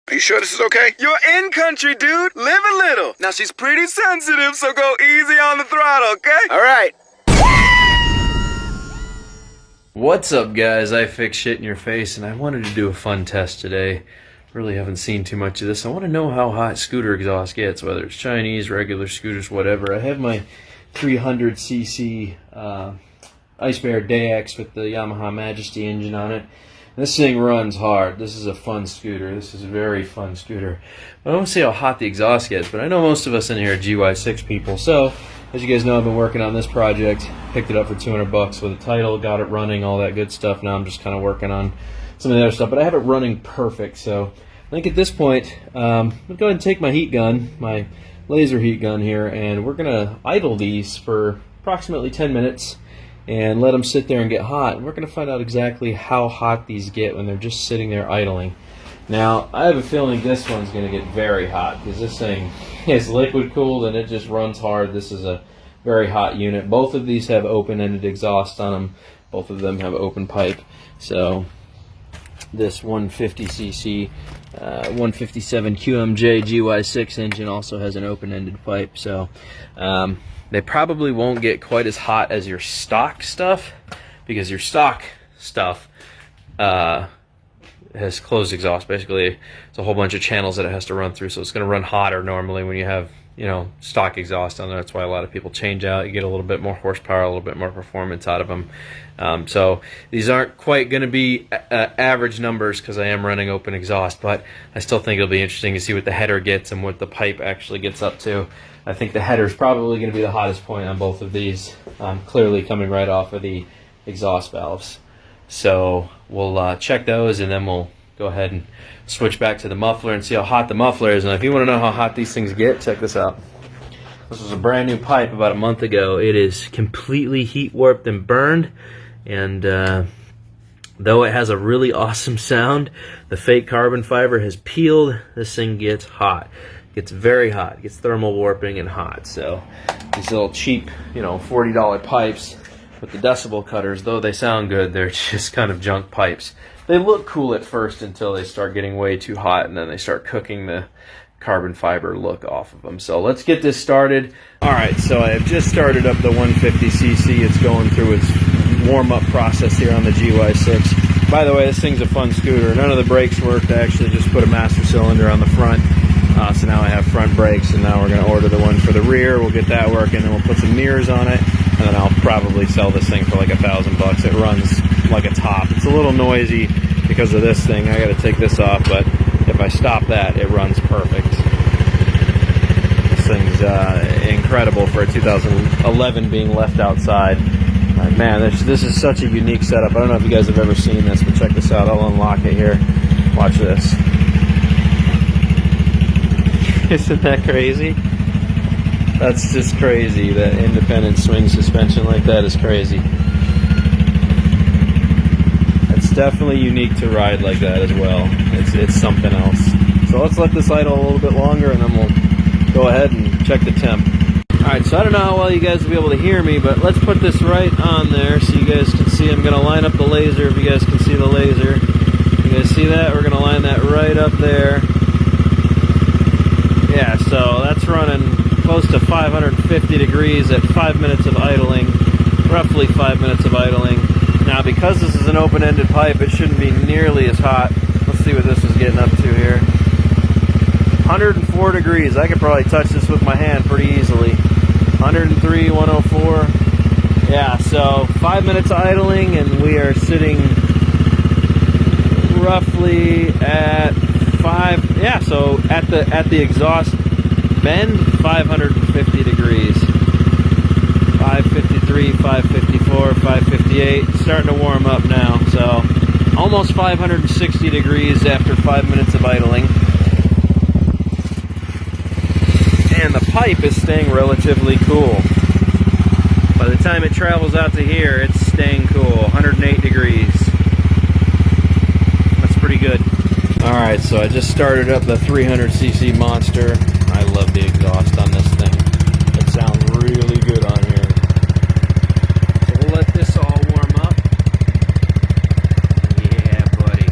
Are you sure this is okay? You're in country, dude. Live a little. Now, she's pretty sensitive, so go easy on the throttle, okay? All right. What's up, guys? I fixed shit in your face, and I wanted to do a fun test today. Really haven't seen too much of this. I want to know how hot scooter exhaust gets, whether it's Chinese, regular scooters, whatever. I have my 300cc Ice Bear DayX with the Yamaha Majesty engine on it. This thing runs hard. This is a fun scooter. This is a very fun scooter. I don't see how hot the exhaust gets, but I know most of us in here are GY6 people. So, as you guys know, I've been working on this project. Picked it up for 200 bucks with a title, got it running, all that good stuff. Now I'm just kind of working on some of the other stuff, but I have it running perfect. So, I think at this point, I'm going to go ahead and take my heat gun, my laser heat gun here, and we're going to idle these for approximately 10 minutes. And let them sit there and get hot. And we're going to find out exactly how hot these get when they're just sitting there idling. Now, I have a feeling this one's going to get very hot because this thing is liquid cooled and it just runs hard. This is a very hot unit. Both of these have open-ended exhaust on them. Both of them have open pipe. So this 150cc 157 QMJ GY6 engine also has an open-ended pipe. So they probably won't get quite as hot as your stock stuff because your stock stuff has closed exhaust. Basically, it's a whole bunch of channels that it has to run through, so it's going to run hotter normally when you have, you know, stock exhaust on there. That's why a lot of people change out. You get a little bit more horsepower, a little bit more performance out of them. So these aren't quite going to be average numbers because I am running open exhaust, but I still think it'll be interesting to see what the header gets and what the pipe actually gets up to. I think the header is probably going to be the hottest point on both of these, clearly coming right off of the exhaust valves. So we'll check those, and then we'll go ahead and switch back to the muffler and see how hot the muffler is. And if you want to know how hot these things get, check this out. This was a brand new pipe about a month ago. It is completely heat warped and burned, and though it has a really awesome sound, the fake carbon fiber has peeled. This thing gets hot. Gets very hot. It gets thermal warping and hot. So these little cheap, you know, $40 pipes with the decibel cutters, though they sound good, they're just kind of junk pipes. They look cool at first until they start getting way too hot, and then they start cooking the carbon fiber look off of them. So let's get this started. Alright, so I have just started up the 150cc. It's going through its warm-up process here on the GY6. By the way, this thing's a fun scooter. None of the brakes worked. I actually just put a master cylinder on the front. So now I have front brakes, and now we're going to order the one for the rear. We'll get that working, and we'll put some mirrors on it, and then I'll probably sell this thing for like $1,000. It runs like a top. It's a little noisy because of this thing. I got to take this off, but if I stop that, it runs perfect. This thing's incredible for a 2011 being left outside. Man, this is such a unique setup. I don't know if you guys have ever seen this, but check this out. I'll unlock it here. Watch this. Isn't that crazy? That's just crazy. That independent swing suspension like that is crazy. It's definitely unique to ride like that as well. It's something else. So let's let this idle a little bit longer, and then we'll go ahead and check the temp. Alright, so I don't know how well you guys will be able to hear me, but let's put this right on there so you guys can see. I'm going to line up the laser if you guys can see the laser. You guys see that? We're going to line that right up there. Yeah, so that's running close to 550 degrees at 5 minutes of idling, roughly 5 minutes of idling. Now, because this is an open-ended pipe, it shouldn't be nearly as hot. Let's see what this is getting up to here. 104 degrees. I could probably touch this with my hand pretty easily. 103, 104. Yeah, so 5 minutes idling, and we are sitting roughly at so at the exhaust bend, 550 degrees. 553, 554, 558. Starting to warm up now. So almost 560 degrees after 5 minutes of idling. And the pipe is staying relatively cool. By the time it travels out to here, it's staying cool. 108 degrees. That's pretty good. Alright, so I just started up the 300cc Monster. I love the exhaust on this thing. It sounds really good on here. So we'll let this all warm up. Yeah, buddy.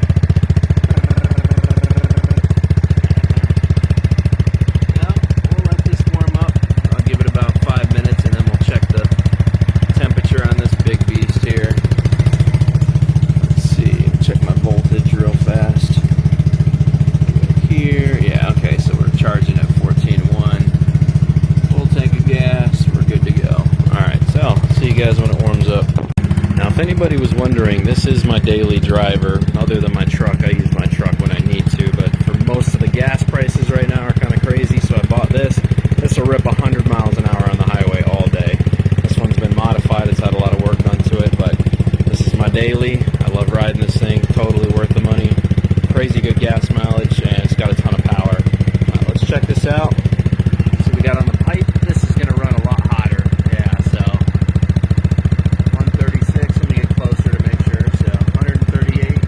here. Yeah, okay, so we're charging at 14.1. Full tank of gas. We're good to go. Alright, so I'll see you guys when it warms up. Now, if anybody was wondering, this is my daily driver. Other than my truck, I use my truck when I need to, but for most of the gas prices right now are kind of crazy, so I bought this. This will rip 100 miles an hour on the highway all day. This one's been modified. It's had a lot of work done to it, but this is my daily. I love riding this thing. Totally worth the money. Crazy good gas mileage, and it's got a ton of power. Let's check this out. So we got on the pipe. This is going to run a lot hotter. Yeah, so 136. Let me get closer to make sure. So 138.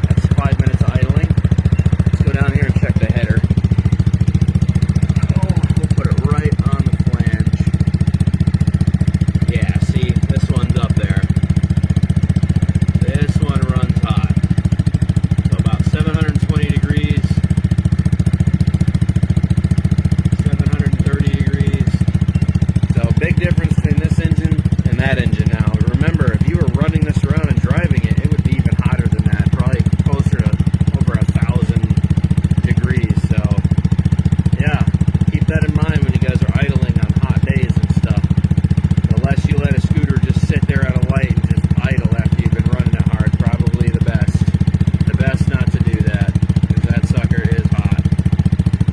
That's 5 minutes of idling. Let's go down here and check the header. Oh, we'll put it right on the flange. Yeah, see, this one's up there. This one runs hot. So about 720 degrees. 730 degrees. So big difference between this engine and that engine. Now remember, if you were running this around and driving it, it would be even hotter than that, probably closer to over 1,000 degrees. So yeah, keep that in mind when you guys are idling on hot days and stuff. The less you let a scooter just sit there at a light and just idle after you've been running it hard, probably the best. The best not to do that, because that sucker is hot.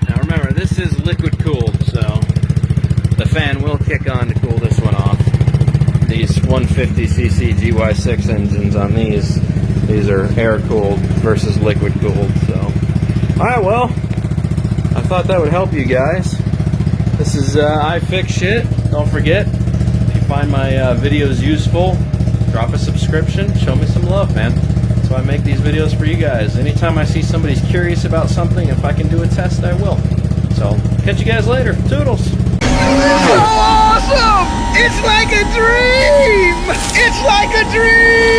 Now remember, this is liquid cooled, so the fan will kick on to cool this one off. These 150cc GY6 engines on these are air cooled versus liquid cooled. So, alright, well, I thought that would help you guys. This is iFixShit. Don't forget, if you find my videos useful, drop a subscription. Show me some love, man. So I make these videos for you guys. Anytime I see somebody's curious about something, if I can do a test, I will. So, catch you guys later. Toodles! Awesome! It's like a dream! It's like a dream!